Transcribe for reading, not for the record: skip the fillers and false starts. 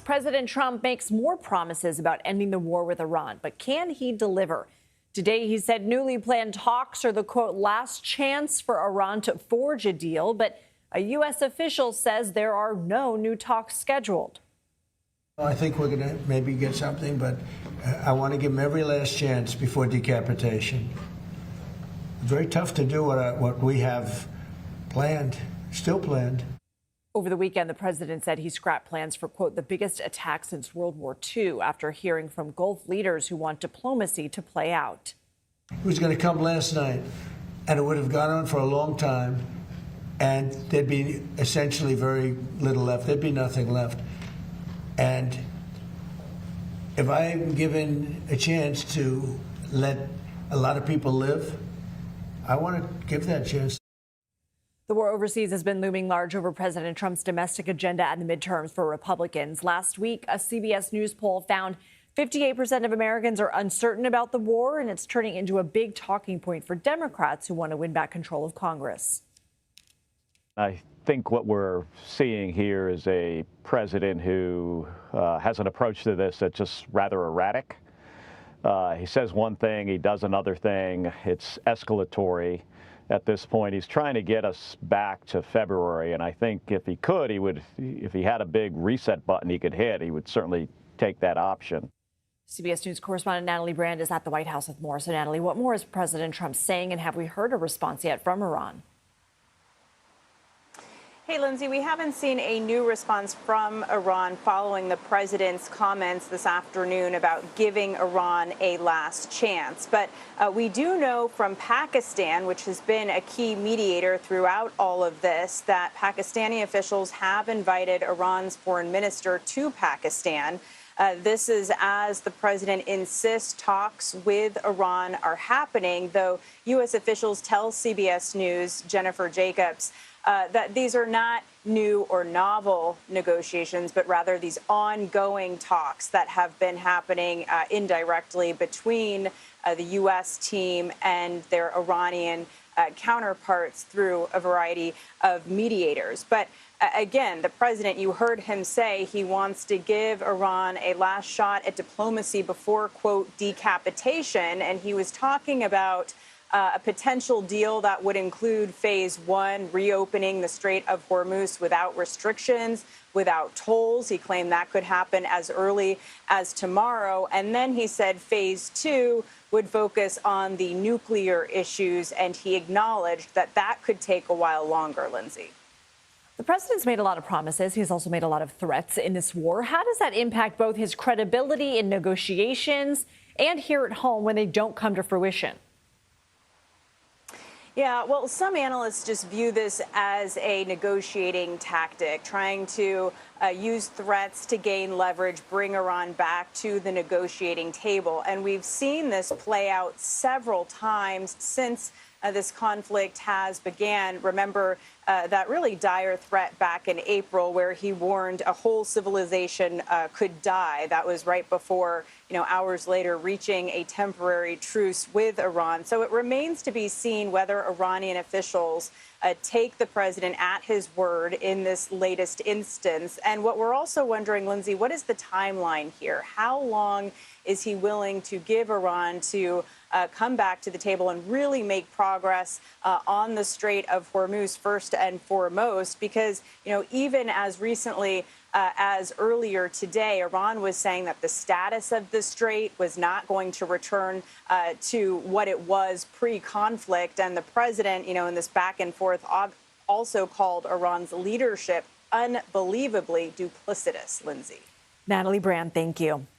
President Trump makes more promises about ending the war with Iran, but can he deliver? Today, he said newly planned talks are the, quote, last chance for Iran to forge a deal, but a U.S. official says there are no new talks scheduled. I think we're going to maybe get something, but I want to give them every last chance before decapitation. It's very tough to do what we have planned, still planned. Over the weekend, the president said he scrapped plans for, quote, the biggest attack since World War II after hearing from Gulf leaders who want diplomacy to play out. It was going to come last night, and it would have gone on for a long time, and there'd be essentially very little left. There'd be nothing left. And if I'm given a chance to let a lot of people live, I want to give that chance. The war overseas has been looming large over President Trump's domestic agenda and the midterms for Republicans. Last week, a CBS News poll found 58% of Americans are uncertain about the war, and it's turning into a big talking point for Democrats who want to win back control of Congress. I think what we're seeing here is a president who has an approach to this that's just rather erratic. He says one thing, he does another thing. It's escalatory. At this point, he's trying to get us back to February, and I think if he could, if he had a big reset button he could hit, he would certainly take that option. CBS News correspondent Natalie Brand is at the White House with more. So, Natalie, what more is President Trump saying, and have we heard a response yet from Iran? Hey, Lindsay, we haven't seen a new response from Iran following the president's comments this afternoon about giving Iran a last chance. But we do know from Pakistan, which has been a key mediator throughout all of this, that Pakistani officials have invited Iran's foreign minister to Pakistan. This is as the president insists talks with Iran are happening, though U.S. officials tell CBS News' Jennifer Jacobs that these are not new or novel negotiations, but rather these ongoing talks that have been happening indirectly between the U.S. team and their Iranian counterparts through a variety of mediators. But again, the president, you heard him say he wants to give Iran a last shot at diplomacy before, quote, decapitation. And he was talking about a potential deal that would include phase one, reopening the Strait of Hormuz without restrictions, without tolls. He claimed that could happen as early as tomorrow. And then he said phase two would focus on the nuclear issues, and he acknowledged that that could take a while longer, Lindsay. The president's made a lot of promises. He's also made a lot of threats in this war. How does that impact both his credibility in negotiations and here at home when they don't come to fruition? Yeah, well, some analysts just view this as a negotiating tactic, trying to use threats to gain leverage, bring Iran back to the negotiating table. And we've seen this play out several times since this conflict has began. Remember that really dire threat back in April where he warned a whole civilization could die. That was right before, hours later, reaching a temporary truce with Iran. So it remains to be seen whether Iranian officials take the president at his word in this latest instance. And what we're also wondering, Lindsay, what is the timeline here? How long is he willing to give Iran to come back to the table and really make progress on the Strait of Hormuz first and foremost? Because, even as recently as earlier today, Iran was saying that the status of the strait was not going to return to what it was pre-conflict. And the president, in this back and forth, also called Iran's leadership unbelievably duplicitous, Lindsay. Natalie Brand, thank you.